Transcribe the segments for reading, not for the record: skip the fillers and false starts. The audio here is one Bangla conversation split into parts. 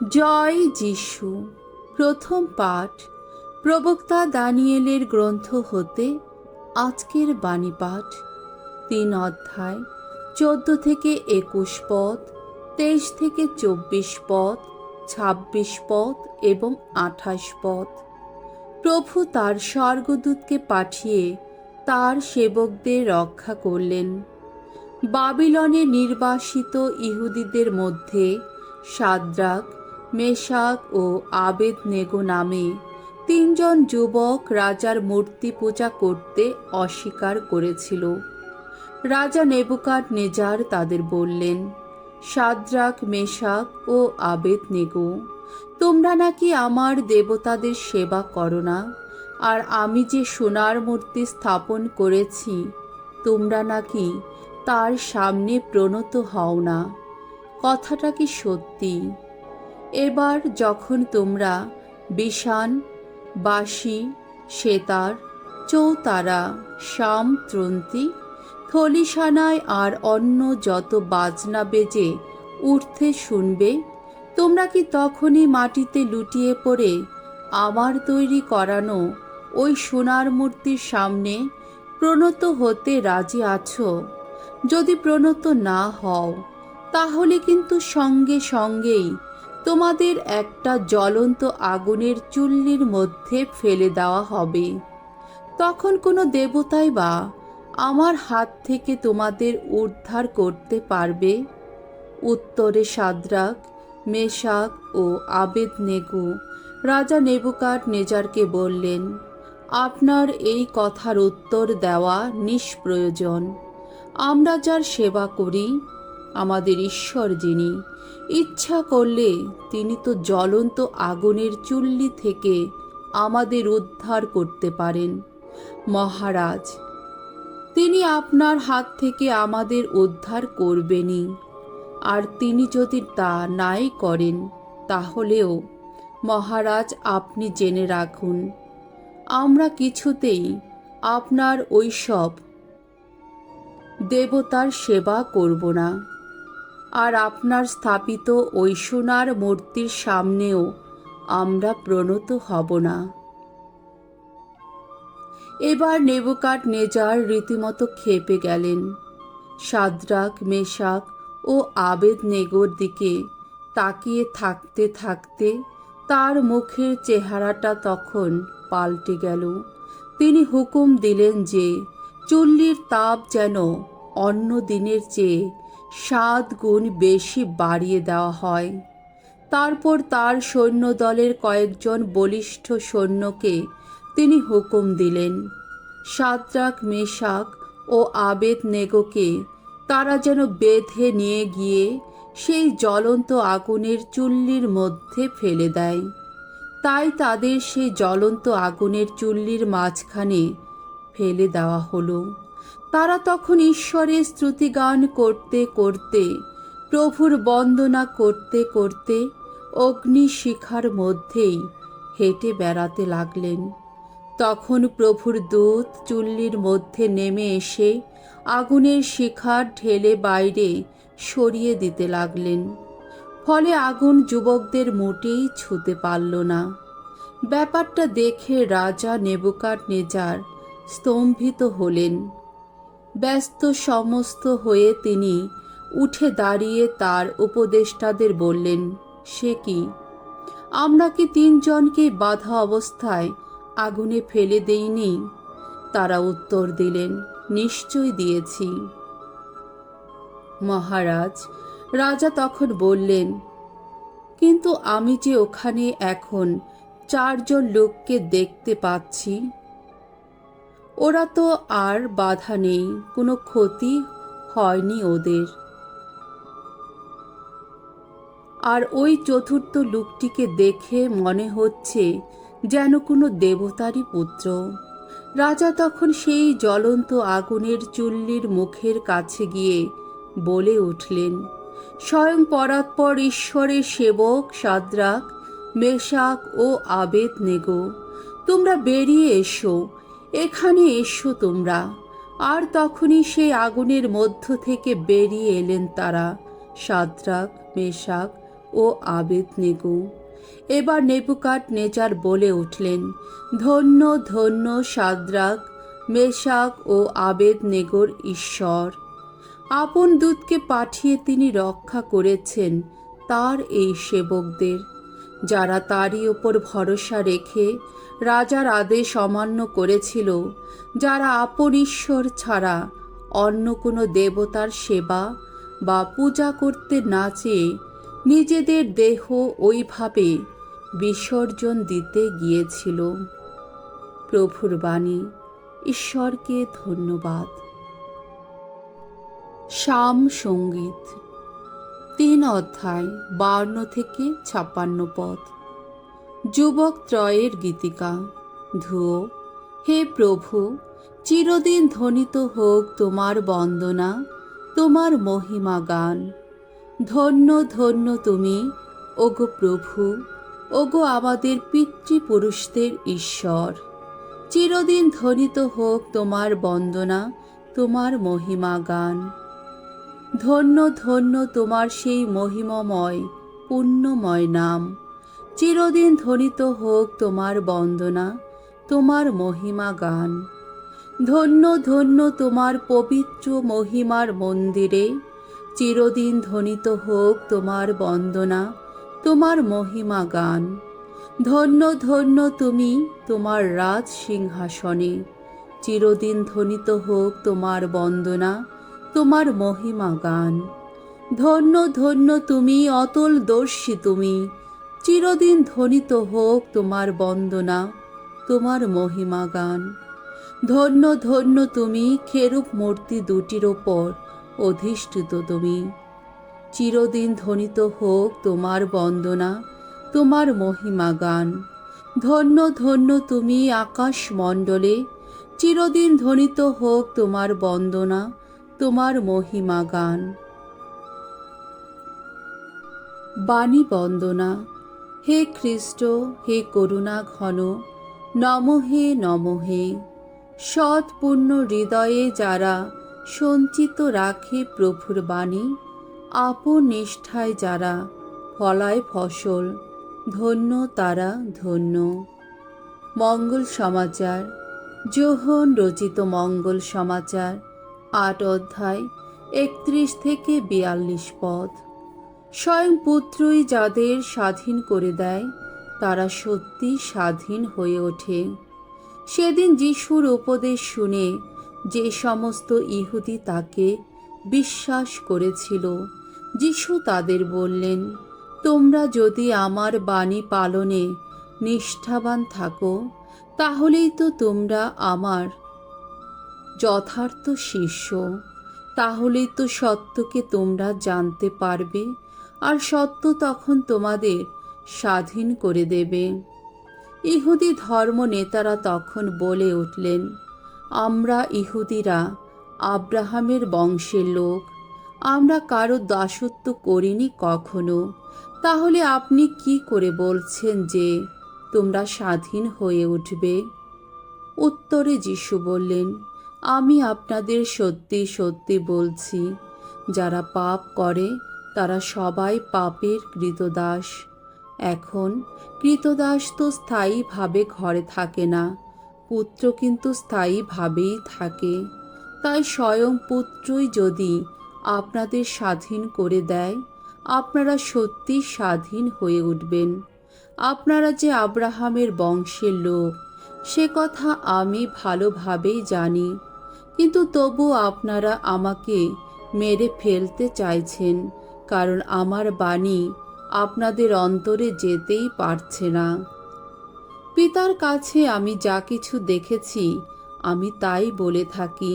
জয় যিশু। প্রথম পাঠ প্রবক্তা দানিয়েলের গ্রন্থ হতে আজকের বাণী পাঠ। 3 অধ্যায় 14 থেকে 21 পদ, 23 থেকে 24 পদ, 26 পদ এবং 28 পদ। প্রভু তার স্বর্গদূতকে পাঠিয়ে তার সেবকদের রক্ষা করলেন। বাবিলনে নির্বাসিত ইহুদিদের মধ্যে শাদ্রাক, মেশাক ও আবেদনেগো নামে 3 জন যুবক রাজার মূর্তি পূজা করতে অস্বীকার করেছিল। রাজা নেবুকাদনেজার তাদের বললেন, শাদ্রাক, মেশাক ও আবেদনেগো, তোমরা নাকি আমার দেবতাদের সেবা করো না, আর আমি যে সোনার মূর্তি স্থাপন করেছি তোমরা নাকি তার সামনে প্রণত হও না। কথাটা কি সত্যি? এবার যখন তোমরা বিষান, বাঁশি, সেতার, চৌতারা, শাম, ত্রন্তি, থলিসানায় আর অন্য যত বাজনা বেজে উঠতে শুনবে, তোমরা কি তখনই মাটিতে লুটিয়ে পড়ে আমার তৈরি করানো ওই সোনার মূর্তির সামনে প্রণত হতে রাজি আছো? যদি প্রণত না হও, তাহলে কিন্তু সঙ্গে সঙ্গেই তোমাদের একটা জ্বলন্ত আগুনের চুল্লির মধ্যে ফেলে দেওয়া হবে। তখন কোনো দেবতাই বা আমার হাত থেকে তোমাদের উদ্ধার করতে পারবে? উত্তরে শাদ্রাক, মেশাক ও আবেদনেগো রাজা নেবুকাদনেজারকে বললেন, আপনার এই কথার উত্তর দেওয়া নিষ্প্রয়োজন। আমরা যার সেবা করি, আমাদের ঈশ্বর যিনি, ইচ্ছা করলে তিনি তো জ্বলন্ত আগুনের চুল্লি থেকে আমাদের উদ্ধার করতে পারেন। মহারাজ, তিনি আপনার হাত থেকে আমাদের উদ্ধার করবেনই। আর তিনি যদি তা নাই করেন, তাহলেও মহারাজ আপনি জেনে রাখুন, আমরা কিছুতেই আপনার ওইসব দেবতার সেবা করব না, আর আপনার স্থাপিত ওই সোনার মূর্তির সামনেও আমরা প্রণত হব না। এবার নেবুকাদনেজার রীতিমতো ক্ষেপে গেলেন। শাদ্রাক, মেশাক ও আবেদনেগোর দিকে তাকিয়ে থাকতে থাকতে তার মুখের চেহারাটা তখন পাল্টে গেল। তিনি হুকুম দিলেন যে চুল্লির তাপ যেন অন্য দিনের চেয়ে 7 গুণ বেশি বাড়িয়ে দেওয়া হয়। তারপর তার সৈন্যদলের কয়েকজন বলিষ্ঠ সৈন্যকে তিনি হুকুম দিলেন, শাদ্রাক, মেশাক ও আবেদনেগোকে তারা যেন বেঁধে নিয়ে গিয়ে সেই জ্বলন্ত আগুনের চুল্লির মধ্যে ফেলে দেয়। তাই তাদের সেই জ্বলন্ত আগুনের চুল্লির মাঝখানে ফেলে দেওয়া হলো। তারা তখন ঈশ্বরের স্তুতিগান করতে করতে, প্রভুর বন্দনা করতে করতে অগ্নিশিখার মধ্যেই হেঁটে বেড়াতে লাগলেন। তখন প্রভুর দূত চুল্লির মধ্যে নেমে এসে আগুনের শিখা ঢেলে বাইরে সরিয়ে দিতে লাগলেন। ফলে আগুন যুবকদের মোটেই ছুঁতে পারল না। ব্যাপারটা দেখে রাজা নেবুকাদনেজার স্তম্ভিত হলেন। ব্যস্ত সমস্ত হয়ে তিনি উঠে দাঁড়িয়ে তার উপদেষ্টাদের বললেন, সে কি, আমরা কি 3 জনকে বাধা অবস্থায় আগুনে ফেলে দেইনি? তারা উত্তর দিলেন, নিশ্চয় দিয়েছি। মহারাজ, রাজা তখন বললেন, কিন্তু আমি যে ওখানে এখন 4 জন লোককে দেখতে পাচ্ছি, ওরা তো আর বাধা নেই, কোনো ক্ষতি হয়নি ওদের। আর ওই চতুর্থ লোকটিকে দেখে মনে হচ্ছে যেন কোনো দেবতারই পুত্র। রাজা তখন সেই জ্বলন্ত আগুনের চুল্লির মুখের কাছে গিয়ে বলে উঠলেন, স্বয়ং পরাৎপর ঈশ্বরের সেবক শাদ্রাক, মেশাক ও আবেদনেগো, তোমরা বেরিয়ে এসো, এখানে এসো তোমরা। আর তখনই সেই আগুনের মধ্য থেকে বেরিয়ে এলেন তারা, শাদ্রাক, মেশাক ও ও আবেদনেগো। এবার নেবুকাদনেজার বলে উঠলেন, ধন্য ধন্য শাদ্রাক, মেশাক ও আবেদনেগোর ঈশ্বর। আপন দূতকে পাঠিয়ে তিনি রক্ষা করেছেন তার এই সেবকদের, যারা তারই ওপর ভরসা রেখে রাজার আদেশ অমান্য করেছিল, যারা আপন ঈশ্বর ছাড়া অন্য কোনো দেবতার সেবা বা পূজা করতে না চেয়ে নিজেদের দেহ ওইভাবে বিসর্জন দিতে গিয়েছিল। প্রভুর বাণী। ঈশ্বরকে ধন্যবাদ। শাম সঙ্গীত 3 অধ্যায় 52 থেকে 56 পদ। যুবক ত্রয়ের গীতিকা। ধুয়ো। হে প্রভু, চিরদিন ধ্বনিত হোক তোমার বন্দনা, তোমার মহিমা গান। ধন্য ধন্য তুমি, ওগো প্রভু, ওগো আমাদের পিতৃপুরুষদের ঈশ্বর। চিরদিন ধ্বনিত হোক তোমার বন্দনা, তোমার মহিমা গান। ধন্য ধন্য তোমার সেই মহিমময় পুণ্যময় নাম। চিরদিন ধ্বনিত হোক তোমার বন্দনা, তোমার মহিমা গান। ধন্য ধন্য তোমার পবিত্র মহিমার মন্দিরে, চিরদিন ধ্বনিত হোক তোমার বন্দনা, তোমার মহিমা গান। ধন্য ধন্য তুমি তোমার রাজ সিংহাসনে, চিরদিন ধ্বনিত হোক তোমার বন্দনা, তোমার মহিমা গান। ধন্য ধন্য তুমি অতলদর্শী তুমি, চিরদিন ধ্বনিত হোক তোমার বন্দনা, তোমার মহিমা গান। ধন্য ধন্য তুমি খেরুব মূর্তি দুটির ওপর অধিষ্ঠিত তুমি, চিরদিন ধ্বনিত হোক তোমার বন্দনা, তোমার মহিমা গান। ধন্য ধন্য তুমি আকাশ মণ্ডলে, চিরদিন ধ্বনিত হোক তোমার বন্দনা, তোমার মহিমা গান। বাণী বন্দনা। হে খ্রিস্ট, হে করুণা ঘন, নমঃ নমঃ। সৎ পূর্ণ হৃদয়ে যারা সঞ্চিত রাখে প্রভুর বাণী, আপন নিষ্ঠায় যারা ফলায় ফসল, ধন্য তারা ধন্য। মঙ্গল সমাচার। যোহন রচিত মঙ্গল সমাচার 8 অধ্যায় 31 থেকে 42 পদ। স্বয়ং পুত্রই যাদের স্বাধীন করে দেয়, তারা সত্যি স্বাধীন হয়ে ওঠে। সেদিন যিশুর উপদেশ শুনে যে সমস্ত ইহুদি তাকে বিশ্বাস করেছিল, যিশু তাদের বললেন, তোমরা যদি আমার বাণী পালনে নিষ্ঠাবান থাকো, তাহলেই তো তোমরা আমার যথার্থ শিষ্য। তাহলেই তো সত্যকে তোমরা জানতে পারবে, আর সত্য তখন তোমাদের স্বাধীন করে দেবে। ইহুদি ধর্ম নেতারা তখন বলে উঠলেন, আমরা ইহুদিরা আব্রাহামের বংশের লোক, আমরা কারো দাসত্ব করিনি কখনো। তাহলে আপনি কি করে বলছেন যে তোমরা স্বাধীন হয়ে উঠবে? উত্তরে যিশু বললেন, আমি আপনাদের সত্যি সত্যি বলছি, যারা পাপ করে তারা সবাই পাপের কৃতদাস। এখন কৃতদাস তো স্থায়ীভাবে ঘরে থাকে না, পুত্র কিন্তু স্থায়ীভাবেই থাকে। তাই স্বয়ং পুত্রই যদি আপনাদের স্বাধীন করে দেয়, আপনারা সত্যি স্বাধীন হয়ে উঠবেন। আপনারা যে আব্রাহামের বংশের লোক, সে কথা আমি ভালোভাবেই জানি, কিন্তু তবু আপনারা আমাকে মেরে ফেলতে চাইছেন, কারণ আমার বাণী আপনাদের অন্তরে যেতেই পারছে না। পিতার কাছে আমি যা কিছু দেখেছি আমি তাই বলে থাকি,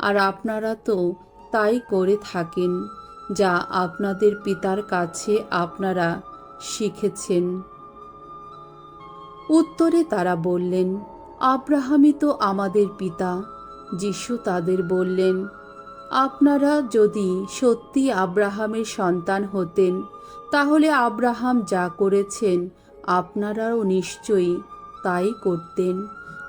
আর আপনারা তো তাই করে থাকেন, যা আপনাদের পিতার কাছে আপনারা শিখেছেন। উত্তরে তারা বললেন, আব্রাহামই তো আমাদের পিতা। যিশু তাদের বললেন, আপনারা যদি সত্যি আব্রাহামের সন্তান হতেন, তাহলে আব্রাহাম যা করেছেন আপনারাও নিশ্চয়ই তাই করতেন।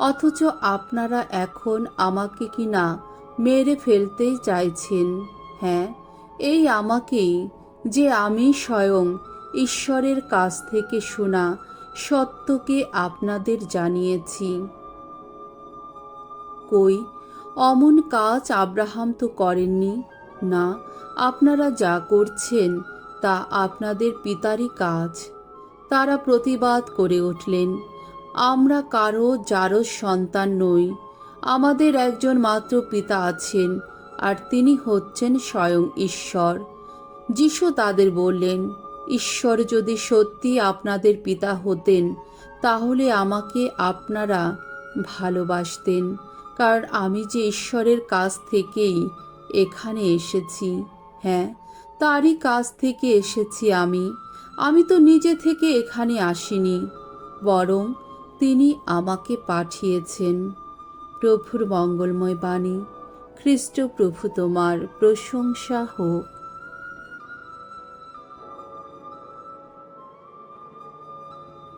অথচ আপনারা এখন আমাকে কিনা মেরে ফেলতে চাইছেন। হ্যাঁ, এই আমাকেই, যে আমি স্বয়ং ঈশ্বরের কাছ থেকে শোনা সত্যকে আপনাদের জানিয়েছি। কই, অমন কাজ আব্রাহাম তো করেননি। না, আপনারা যা করছেন তা আপনাদের পিতারই কাজ। তারা প্রতিবাদ করে উঠলেন, আমরা কারো জারজ সন্তান নই। আমাদের একজন মাত্র পিতা আছেন, আর তিনি হচ্ছেন স্বয়ং ঈশ্বর। যিশু তাদের বললেন, ঈশ্বর যদি সত্যি আপনাদের পিতা হতেন তাহলে আমাকে আপনারা ভালোবাসতেন, কারণ আমি যে ঈশ্বরের কাছ থেকেই এখানে এসেছি। হ্যাঁ, তারই কাছ থেকে এসেছি আমি তো নিজে থেকে এখানে আসিনি, বরং তিনি আমাকে পাঠিয়েছেন। প্রভুর মঙ্গলময় বাণী। খ্রিস্ট প্রভু তোমার প্রশংসা হোক।